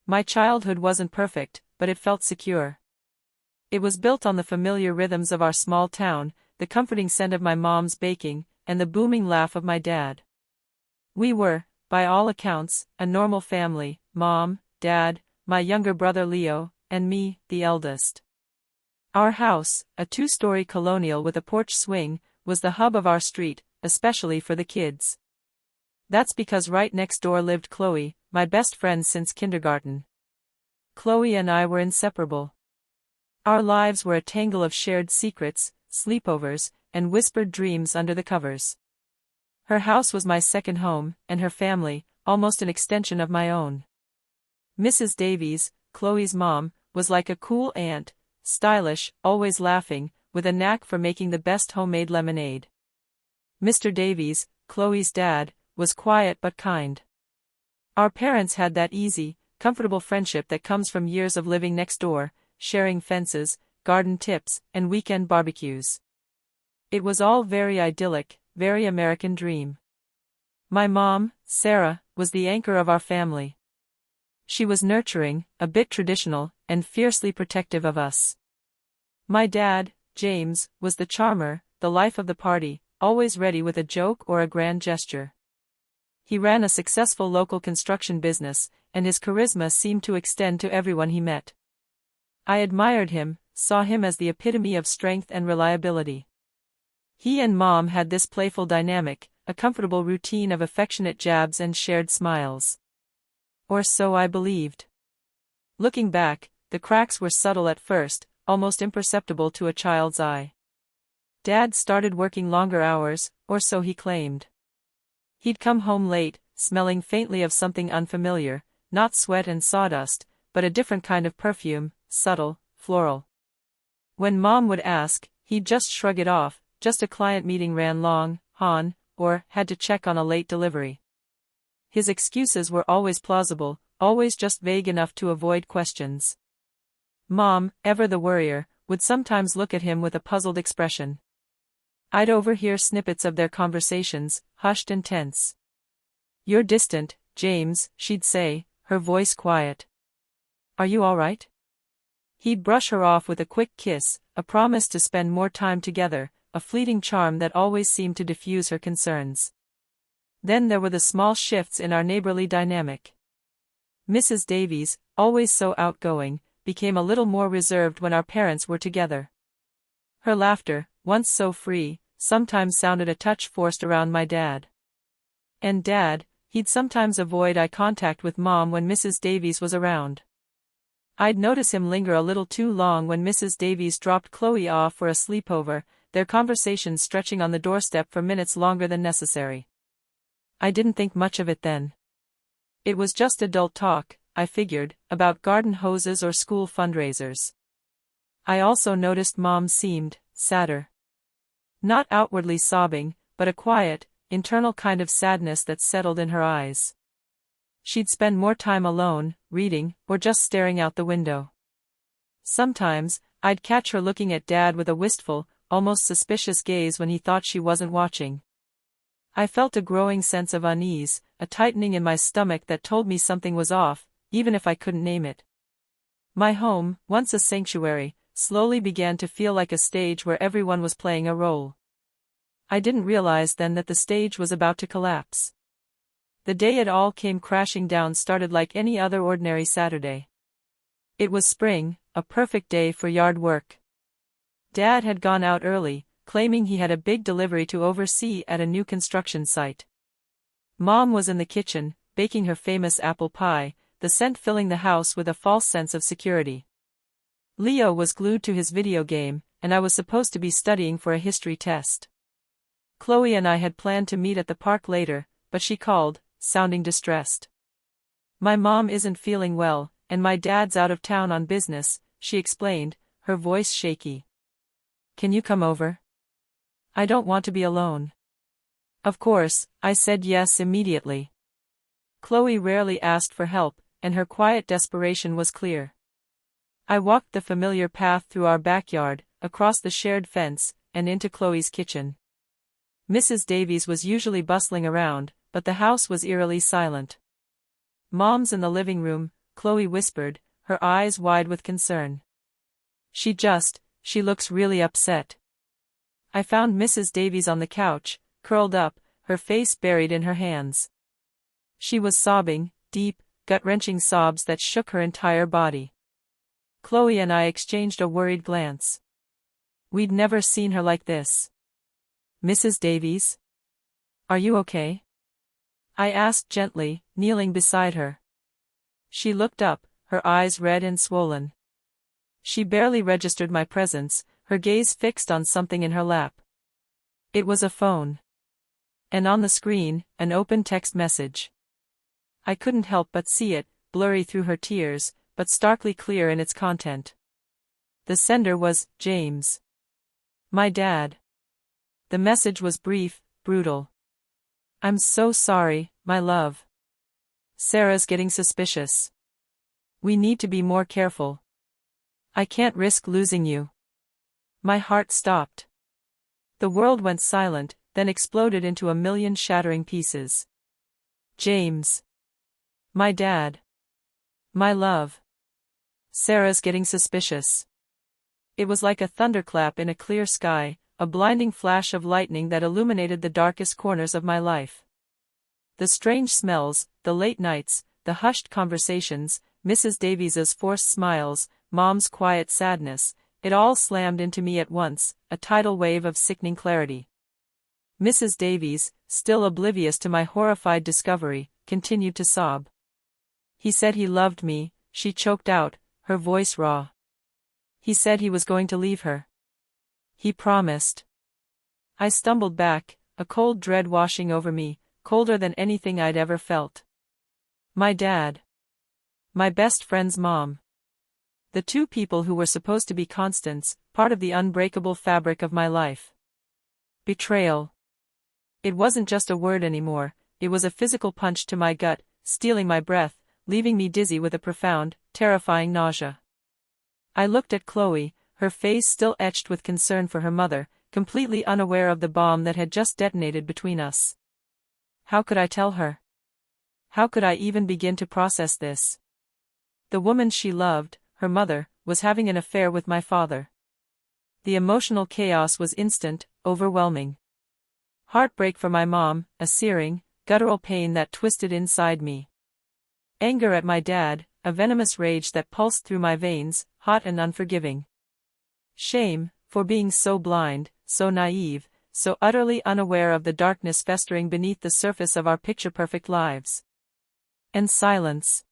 My childhood wasn't perfect, but it felt secure. It was built on the familiar rhythms of our small town, the comforting scent of my mom's baking, and the booming laugh of my dad. We were, by all accounts, a normal family: Mom, Dad, my younger brother Leo, and me, the eldest. Our house, a two-story colonial with a porch swing, was the hub of our street, especially for the kids. That's because right next door lived Chloe, my best friend since kindergarten. Chloe and I were inseparable. Our lives were a tangle of shared secrets, sleepovers, and whispered dreams under the covers. Her house was my second home, and her family, almost an extension of my own. Mrs. Davies, Chloe's mom, was like a cool aunt, stylish, always laughing, with a knack for making the best homemade lemonade. Mr. Davies, Chloe's dad, was quiet but kind. Our parents had that easy, comfortable friendship that comes from years of living next door, sharing fences, garden tips, and weekend barbecues. It was all very idyllic, very American dream. My mom, Sarah, was the anchor of our family. She was nurturing, a bit traditional, and fiercely protective of us. My dad, James, was the charmer, the life of the party, always ready with a joke or a grand gesture. He ran a successful local construction business, and his charisma seemed to extend to everyone he met. I admired him, saw him as the epitome of strength and reliability. He and Mom had this playful dynamic, a comfortable routine of affectionate jabs and shared smiles. Or so I believed. Looking back, the cracks were subtle at first, almost imperceptible to a child's eye. Dad started working longer hours, or so he claimed. He'd come home late, smelling faintly of something unfamiliar, not sweat and sawdust, but a different kind of perfume, subtle, floral. When Mom would ask, he'd just shrug it off: just a client meeting ran long, hon, or had to check on a late delivery. His excuses were always plausible, always just vague enough to avoid questions. Mom, ever the worrier, would sometimes look at him with a puzzled expression. I'd overhear snippets of their conversations, hushed and tense. "You're distant, James," she'd say, her voice quiet. "Are you all right?" He'd brush her off with a quick kiss, a promise to spend more time together, a fleeting charm that always seemed to diffuse her concerns. Then there were the small shifts in our neighborly dynamic. Mrs. Davies, always so outgoing, became a little more reserved when our parents were together. Her laughter, once so free, sometimes sounded a touch forced around my dad. And Dad, he'd sometimes avoid eye contact with Mom when Mrs. Davies was around. I'd notice him linger a little too long when Mrs. Davies dropped Chloe off for a sleepover, their conversations stretching on the doorstep for minutes longer than necessary. I didn't think much of it then. It was just adult talk, I figured, about garden hoses or school fundraisers. I also noticed Mom seemed sadder. Not outwardly sobbing, but a quiet, internal kind of sadness that settled in her eyes. She'd spend more time alone, reading, or just staring out the window. Sometimes, I'd catch her looking at Dad with a wistful, almost suspicious gaze when he thought she wasn't watching. I felt a growing sense of unease, a tightening in my stomach that told me something was off, even if I couldn't name it. My home, once a sanctuary, slowly began to feel like a stage where everyone was playing a role. I didn't realize then that the stage was about to collapse. The day it all came crashing down started like any other ordinary Saturday. It was spring, a perfect day for yard work. Dad had gone out early, claiming he had a big delivery to oversee at a new construction site. Mom was in the kitchen, baking her famous apple pie, the scent filling the house with a false sense of security. Leo was glued to his video game, and I was supposed to be studying for a history test. Chloe and I had planned to meet at the park later, but she called, sounding distressed. "My mom isn't feeling well, and my dad's out of town on business," she explained, her voice shaky. "Can you come over? I don't want to be alone." Of course, I said yes immediately. Chloe rarely asked for help, and her quiet desperation was clear. I walked the familiar path through our backyard, across the shared fence, and into Chloe's kitchen. Mrs. Davies was usually bustling around, but the house was eerily silent. Mom's in the living room, Chloe whispered, her eyes wide with concern. She looks really upset. I found Mrs. Davies on the couch, curled up, her face buried in her hands. She was sobbing, deep, gut-wrenching sobs that shook her entire body. Chloe and I exchanged a worried glance. We'd never seen her like this. "Mrs. Davies? Are you okay?" I asked gently, kneeling beside her. She looked up, her eyes red and swollen. She barely registered my presence, her gaze fixed on something in her lap. It was a phone. And on the screen, an open text message. I couldn't help but see it, blurry through her tears, but starkly clear in its content. The sender was James. My dad. The message was brief, brutal. "I'm so sorry, my love. Sarah's getting suspicious. We need to be more careful. I can't risk losing you." My heart stopped. The world went silent, then exploded into a million shattering pieces. James. My dad. My love. Sarah's getting suspicious. It was like a thunderclap in a clear sky, a blinding flash of lightning that illuminated the darkest corners of my life. The strange smells, the late nights, the hushed conversations, Mrs. Davies's forced smiles, Mom's quiet sadness, it all slammed into me at once, a tidal wave of sickening clarity. Mrs. Davies, still oblivious to my horrified discovery, continued to sob. "He said he loved me," she choked out, her voice raw. "He said he was going to leave her. He promised." I stumbled back, a cold dread washing over me, colder than anything I'd ever felt. My dad. My best friend's mom. The two people who were supposed to be constants, part of the unbreakable fabric of my life. Betrayal. It wasn't just a word anymore, it was a physical punch to my gut, stealing my breath, leaving me dizzy with a profound, terrifying nausea. I looked at Chloe, her face still etched with concern for her mother, completely unaware of the bomb that had just detonated between us. How could I tell her? How could I even begin to process this? The woman she loved, her mother, was having an affair with my father. The emotional chaos was instant, overwhelming. Heartbreak for my mom, a searing, guttural pain that twisted inside me. Anger at my dad, a venomous rage that pulsed through my veins, hot and unforgiving. Shame, for being so blind, so naive, so utterly unaware of the darkness festering beneath the surface of our picture-perfect lives. And silence.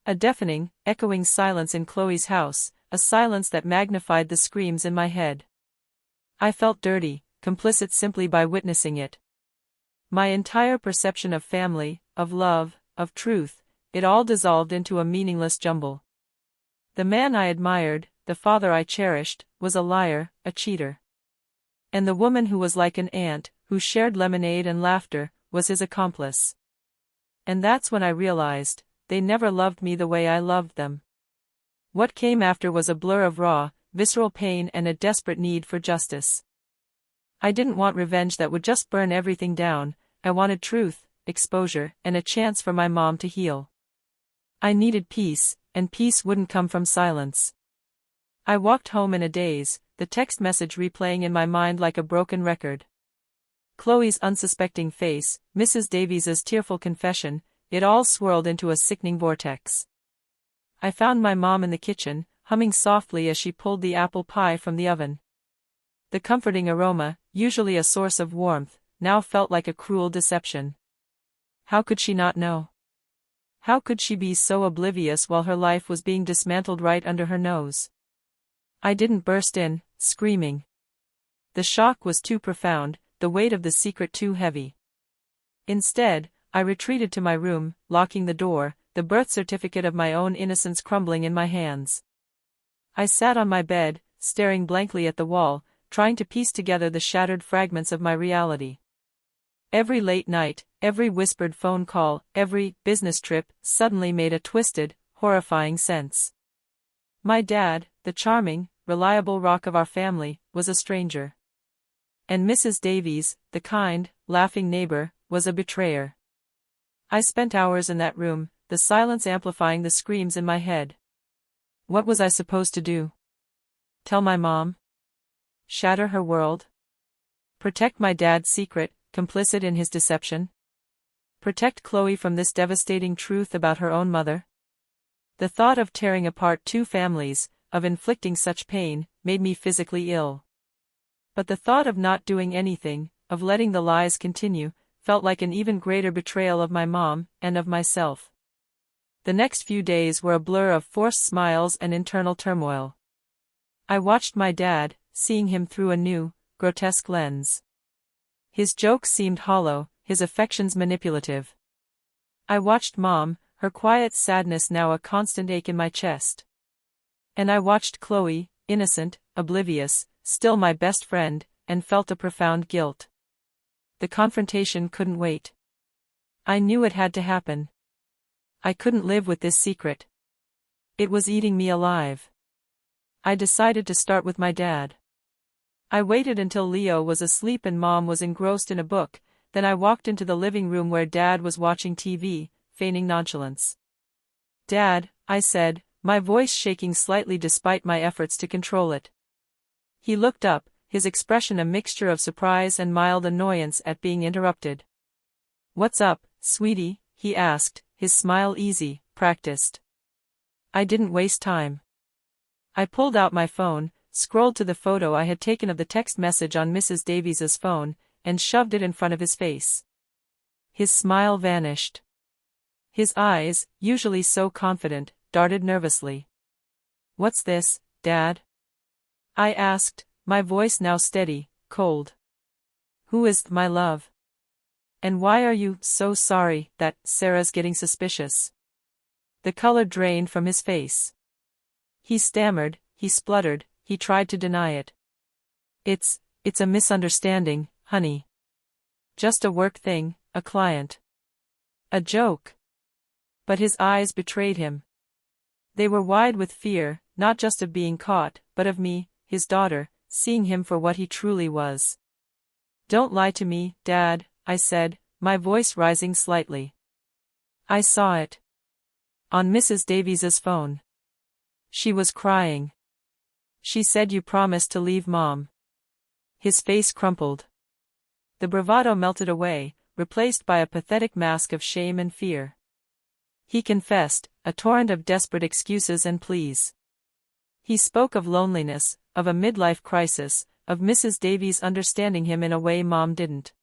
A deafening, echoing silence in Chloe's house, a silence that magnified the screams in my head. I felt dirty, complicit simply by witnessing it. My entire perception of family, of love, of truth, it all dissolved into a meaningless jumble. The man I admired, the father I cherished, was a liar, a cheater. And the woman who was like an aunt, who shared lemonade and laughter, was his accomplice. And that's when I realized, they never loved me the way I loved them. What came after was a blur of raw, visceral pain and a desperate need for justice. I didn't want revenge that would just burn everything down, I wanted truth, exposure, and a chance for my mom to heal. I needed peace, and peace wouldn't come from silence. I walked home in a daze, the text message replaying in my mind like a broken record. Chloe's unsuspecting face, Mrs. Davies's tearful confession, it all swirled into a sickening vortex. I found my mom in the kitchen, humming softly as she pulled the apple pie from the oven. The comforting aroma, usually a source of warmth, now felt like a cruel deception. How could she not know? How could she be so oblivious while her life was being dismantled right under her nose? I didn't burst in, screaming. The shock was too profound, the weight of the secret too heavy. Instead, I retreated to my room, locking the door, the birth certificate of my own innocence crumbling in my hands. I sat on my bed, staring blankly at the wall, trying to piece together the shattered fragments of my reality. Every late night, every whispered phone call, every business trip, suddenly made a twisted, horrifying sense. My dad, the charming, reliable rock of our family, was a stranger. And Mrs. Davies, the kind, laughing neighbor, was a betrayer. I spent hours in that room, the silence amplifying the screams in my head. What was I supposed to do? Tell my mom? Shatter her world? Protect my dad's secret, complicit in his deception? Protect Chloe from this devastating truth about her own mother? The thought of tearing apart two families, of inflicting such pain, made me physically ill. But the thought of not doing anything, of letting the lies continue, felt like an even greater betrayal of my mom, and of myself. The next few days were a blur of forced smiles and internal turmoil. I watched my dad, seeing him through a new, grotesque lens. His jokes seemed hollow, his affections manipulative. I watched Mom, her quiet sadness now a constant ache in my chest. And I watched Chloe, innocent, oblivious, still my best friend, and felt a profound guilt. The confrontation couldn't wait. I knew it had to happen. I couldn't live with this secret. It was eating me alive. I decided to start with my dad. I waited until Leo was asleep and Mom was engrossed in a book, then I walked into the living room where Dad was watching TV, feigning nonchalance. "Dad," I said, my voice shaking slightly despite my efforts to control it. He looked up, his expression a mixture of surprise and mild annoyance at being interrupted. "What's up, sweetie?" he asked, his smile easy, practiced. I didn't waste time. I pulled out my phone, scrolled to the photo I had taken of the text message on Mrs. Davies's phone, and shoved it in front of his face. His smile vanished. His eyes, usually so confident, darted nervously. "What's this, Dad?" I asked, my voice now steady, cold. "Who is my love? And why are you so sorry that Sarah's getting suspicious?" The color drained from his face. He stammered, he spluttered, he tried to deny it. It's a misunderstanding, honey. Just a work thing, a client. A joke." But his eyes betrayed him. They were wide with fear, not just of being caught, but of me, his daughter, seeing him for what he truly was. "Don't lie to me, Dad," I said, my voice rising slightly. "I saw it. On Mrs. Davies's phone. She was crying. She said you promised to leave Mom." His face crumpled. The bravado melted away, replaced by a pathetic mask of shame and fear. He confessed, a torrent of desperate excuses and pleas. He spoke of loneliness, of a midlife crisis, of Mrs. Davies understanding him in a way Mom didn't.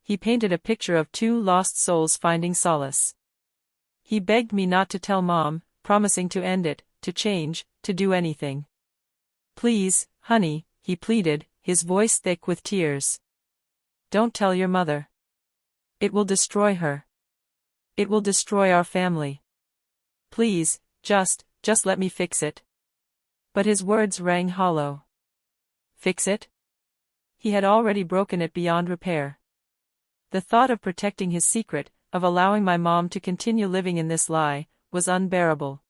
He painted a picture of two lost souls finding solace. He begged me not to tell Mom, promising to end it, to change, to do anything. "Please, honey," he pleaded, his voice thick with tears. "Don't tell your mother. It will destroy her. It will destroy our family. Please, just let me fix it." But his words rang hollow. Fix it? He had already broken it beyond repair. The thought of protecting his secret, of allowing my mom to continue living in this lie, was unbearable.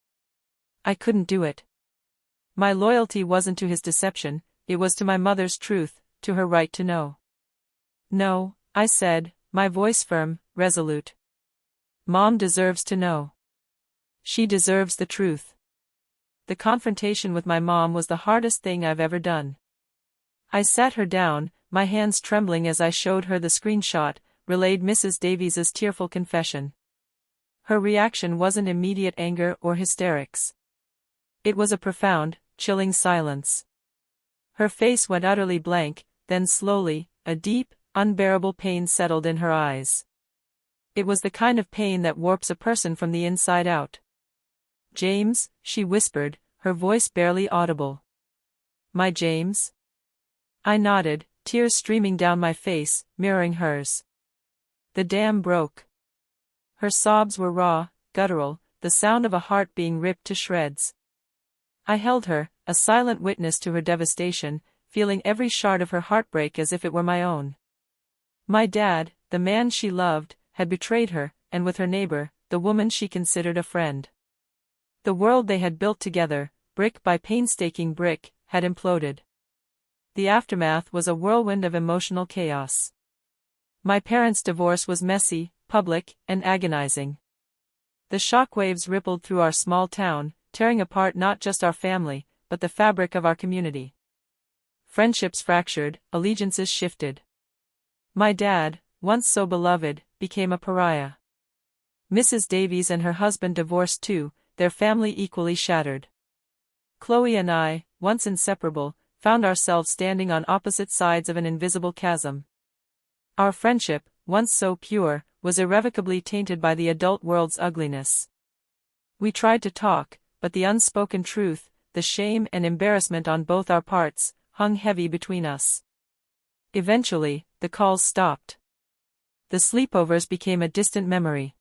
I couldn't do it. My loyalty wasn't to his deception, it was to my mother's truth, to her right to know. "No," I said, my voice firm, resolute. "Mom deserves to know. She deserves the truth." The confrontation with my mom was the hardest thing I've ever done. I sat her down, my hands trembling as I showed her the screenshot, relayed Mrs. Davies's tearful confession. Her reaction wasn't immediate anger or hysterics. It was a profound, chilling silence. Her face went utterly blank, then slowly, a deep, unbearable pain settled in her eyes. It was the kind of pain that warps a person from the inside out. "James," she whispered, her voice barely audible. "My James?" I nodded, tears streaming down my face, mirroring hers. The dam broke. Her sobs were raw, guttural, the sound of a heart being ripped to shreds. I held her, a silent witness to her devastation, feeling every shard of her heartbreak as if it were my own. My dad, the man she loved, had betrayed her, and with her neighbor, the woman she considered a friend. The world they had built together, brick by painstaking brick, had imploded. The aftermath was a whirlwind of emotional chaos. My parents' divorce was messy, public, and agonizing. The shock waves rippled through our small town, tearing apart not just our family, but the fabric of our community. Friendships fractured, allegiances shifted. My dad, once so beloved, became a pariah. Mrs. Davies and her husband divorced too, their family equally shattered. Chloe and I, once inseparable, found ourselves standing on opposite sides of an invisible chasm. Our friendship, once so pure, was irrevocably tainted by the adult world's ugliness. We tried to talk, but the unspoken truth, the shame and embarrassment on both our parts, hung heavy between us. Eventually, the calls stopped. The sleepovers became a distant memory.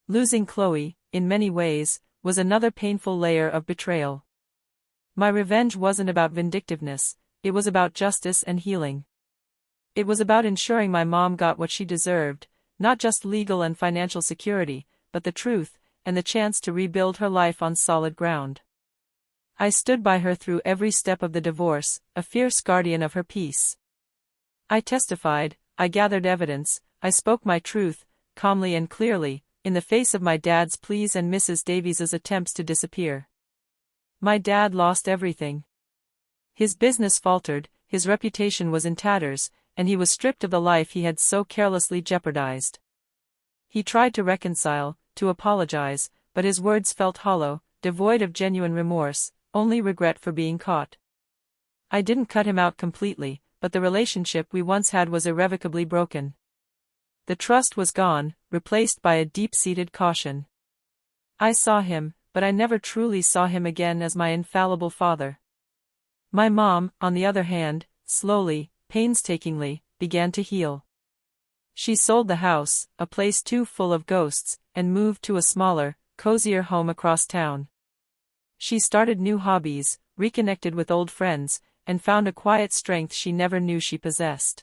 Losing Chloe, in many ways, was another painful layer of betrayal. My revenge wasn't about vindictiveness, it was about justice and healing. It was about ensuring my mom got what she deserved, not just legal and financial security, but the truth, and the chance to rebuild her life on solid ground. I stood by her through every step of the divorce, a fierce guardian of her peace. I testified, I gathered evidence, I spoke my truth, calmly and clearly, in the face of my dad's pleas and Mrs. Davies's attempts to disappear. My dad lost everything. His business faltered, his reputation was in tatters, and he was stripped of the life he had so carelessly jeopardized. He tried to reconcile, to apologize, but his words felt hollow, devoid of genuine remorse, only regret for being caught. I didn't cut him out completely, but the relationship we once had was irrevocably broken. The trust was gone, replaced by a deep-seated caution. I saw him, but I never truly saw him again as my infallible father. My mom, on the other hand, slowly, painstakingly, began to heal. She sold the house, a place too full of ghosts, and moved to a smaller, cozier home across town. She started new hobbies, reconnected with old friends, and found a quiet strength she never knew she possessed.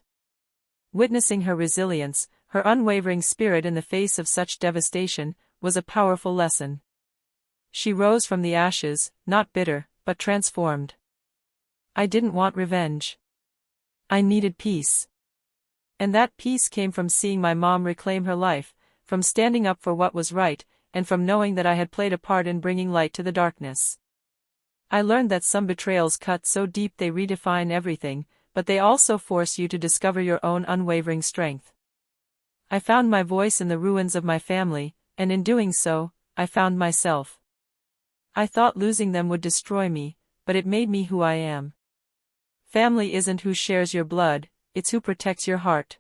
Witnessing her resilience, her unwavering spirit in the face of such devastation, was a powerful lesson. She rose from the ashes, not bitter, but transformed. I didn't want revenge. I needed peace. And that peace came from seeing my mom reclaim her life, from standing up for what was right, and from knowing that I had played a part in bringing light to the darkness. I learned that some betrayals cut so deep they redefine everything, but they also force you to discover your own unwavering strength. I found my voice in the ruins of my family, and in doing so, I found myself. I thought losing them would destroy me, but it made me who I am. Family isn't who shares your blood, it's who protects your heart.